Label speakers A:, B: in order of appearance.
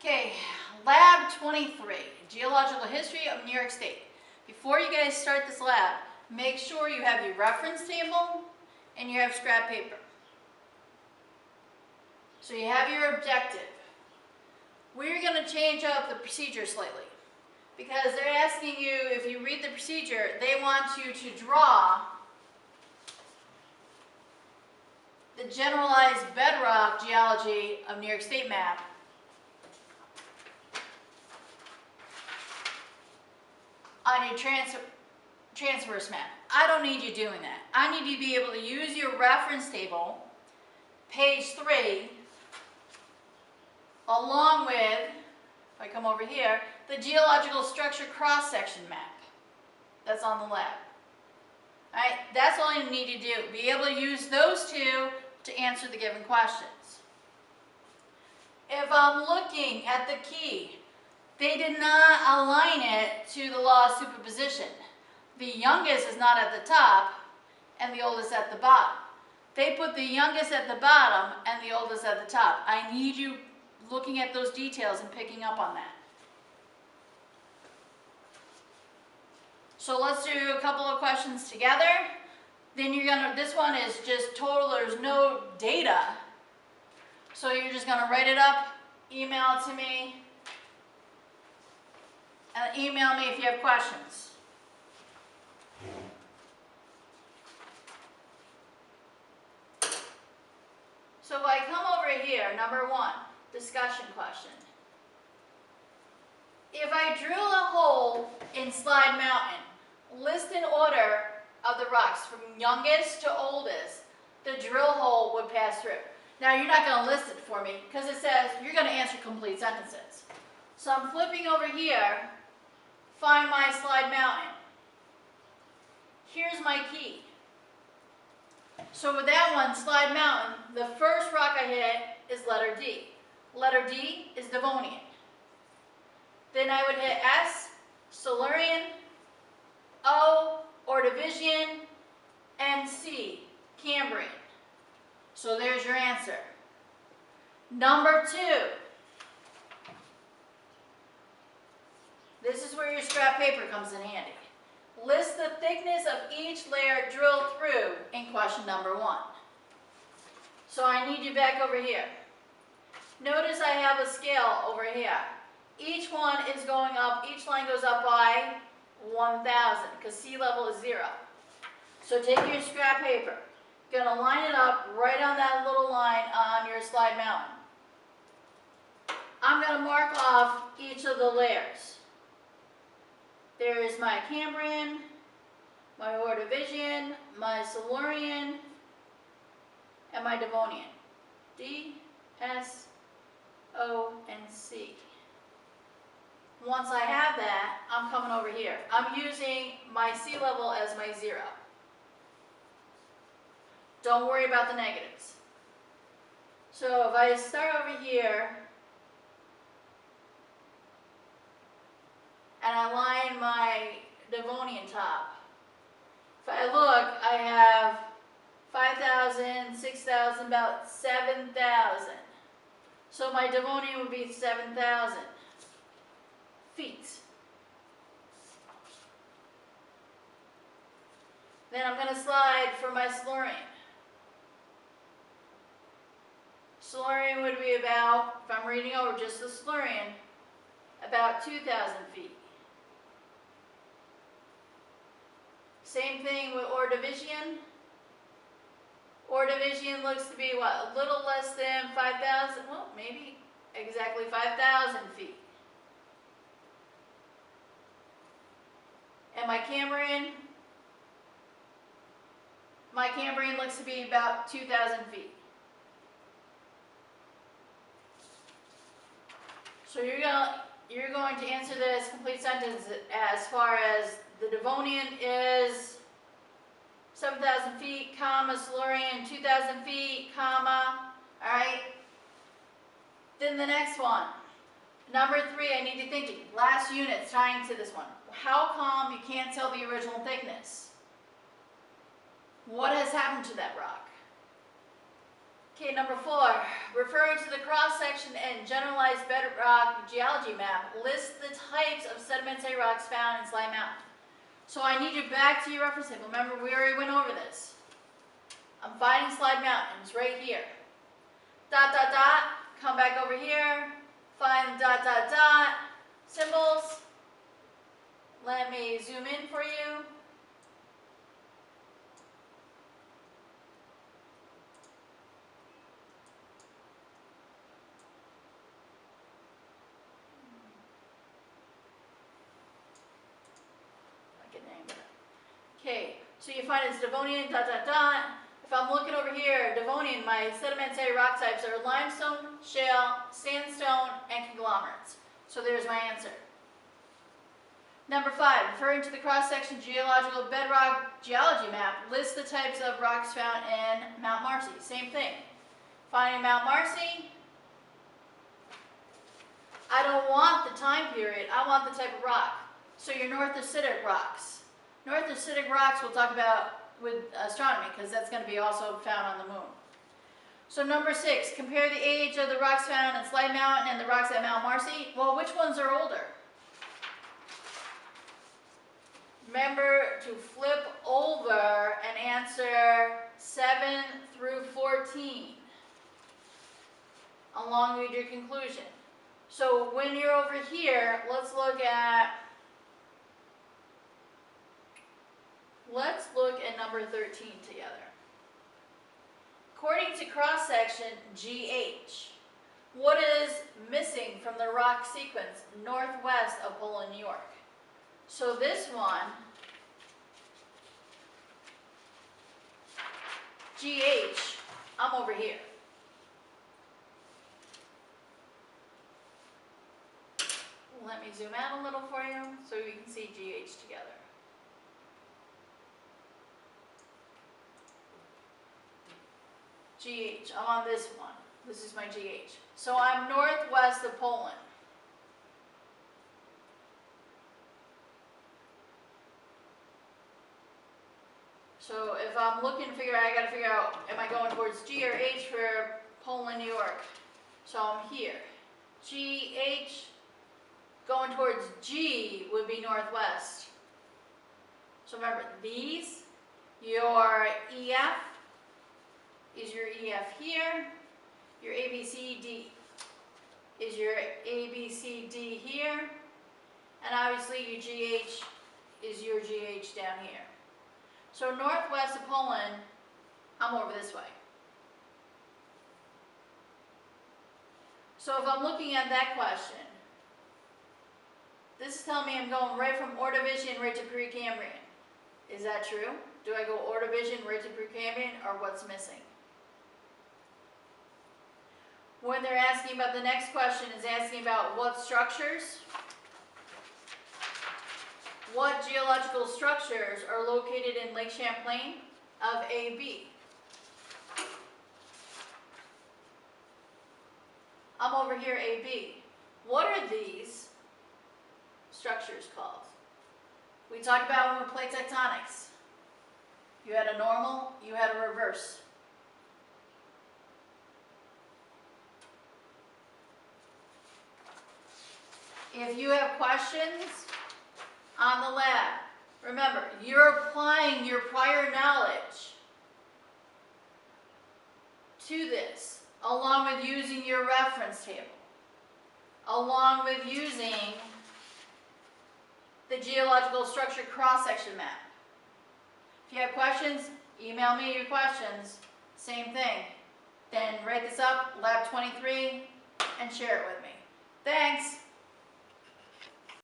A: Okay, Lab 23, Geological History of New York State. Before you guys start this lab, make sure you have your reference table and you have scrap paper. So you have your objective. We're going to change up the procedure slightly because they're asking you, if you read the procedure, they want you to draw the generalized bedrock geology of New York State map on your transverse map. I don't need you doing that. I need you to be able to use your reference table, page 3, along with, if I come over here, the geological structure cross-section map that's on the lab. All right, that's all you need to do. Be able to use those two to answer the given questions. If I'm looking at the key, they did not align it to the law of superposition. The youngest is not at the top and the oldest at the bottom. They put the youngest at the bottom and the oldest at the top. I need you looking at those details and picking up on that. So let's do a couple of questions together. Then this one is just total, there's no data. So you're just gonna write it up, email it to me, and email me if you have questions. So if I come over here, number 1, discussion question. If I drill a hole in Slide Mountain, list an order of the rocks from youngest to oldest, the drill hole would pass through. Now you're not going to list it for me because it says you're going to answer complete sentences. So I'm flipping over here, find my Slide Mountain. Here's my key. So with that one, Slide Mountain, the first rock I hit is letter D. Letter D is Devonian. Then I would hit S, Silurian, O, Ordovician, and C, Cambrian. So there's your answer. Number 2. This is where your scrap paper comes in handy. List the thickness of each layer drilled through in question number 1. So I need you back over here. Notice I have a scale over here. Each one is going up, each line goes up by 1,000 because sea level is 0. So take your scrap paper. You're going to line it up right on that little line on your Slide Mountain. I'm going to mark off each of the layers. There is my Cambrian, my Ordovician, my Silurian, and my Devonian. D, S, O, and C. Once I have that, I'm coming over here. I'm using my sea level as my 0. Don't worry about the negatives. So if I start over here, and I line my Devonian top. If I look, I have 5,000, 6,000, about 7,000. So my Devonian would be 7,000 feet. Then I'm going to slide for my Silurian. Silurian would be about, if I'm reading over just the Silurian, about 2,000 feet. Same thing with Ordovician. Ordovician looks to be what? A little less than 5,000, well, maybe exactly 5,000 feet. And my Cambrian looks to be about 2,000 feet. So you're going to answer this complete sentence as far as the Devonian is 7,000 feet, comma, Silurian 2,000 feet, comma, all right? Then the next one, number 3, I need you thinking, last unit tying to this one. How come you can't tell the original thickness? What has happened to that rock? Okay, number 4, referring to the cross-section and generalized bedrock geology map, list the types of sedimentary rocks found in Slide Mountain. So I need you back to your reference table. Remember, we already went over this. I'm finding Slide Mountain. It's right here. Dot, dot, dot. Come back over here. Find dot, dot, dot. Symbols. Let me zoom in for you. Okay, so you find it's Devonian, dot, dot, dot. If I'm looking over here, Devonian, my sedimentary rock types are limestone, shale, sandstone, and conglomerates. So there's my answer. Number 5, referring to the cross-section geological bedrock geology map, list the types of rocks found in Mount Marcy. Same thing. Finding Mount Marcy, I don't want the time period, I want the type of rock. So your north acidic rocks. North acidic rocks we'll talk about with astronomy because that's going to be also found on the moon. So number 6, compare the age of the rocks found in Slide Mountain and the rocks at Mount Marcy. Well, which ones are older? Remember to flip over and answer 7 through 14 along with your conclusion. So when you're over here, let's look at number 13 together. According to cross-section GH, what is missing from the rock sequence northwest of Poland, New York? So this one, GH, I'm over here. Let me zoom out a little for you so you can see GH together. GH, I'm on this one. This is my GH. So I'm northwest of Poland. So if I'm looking to figure out, I got to figure out, am I going towards G or H for Poland, New York? So I'm here. GH, going towards G would be northwest. So remember, these, your EF, is your EF here, your ABCD is your ABCD here, and obviously your GH is your GH down here. So northwest of Poland, I'm over this way. So if I'm looking at that question, this is telling me I'm going right from Ordovician right to Precambrian. Is that true? Do I go Ordovician right to Precambrian, or what's missing? When they're asking about the next question is asking about what structures, what geological structures are located in Lake Champlain of AB? I'm over here AB. What are these structures called? We talked about when we played tectonics. You had a normal, you had a reverse. If you have questions on the lab, remember, you're applying your prior knowledge to this, along with using your reference table, along with using the geological structure cross-section map. If you have questions, email me your questions. Same thing. Then write this up, Lab 23, and share it with me. Thanks.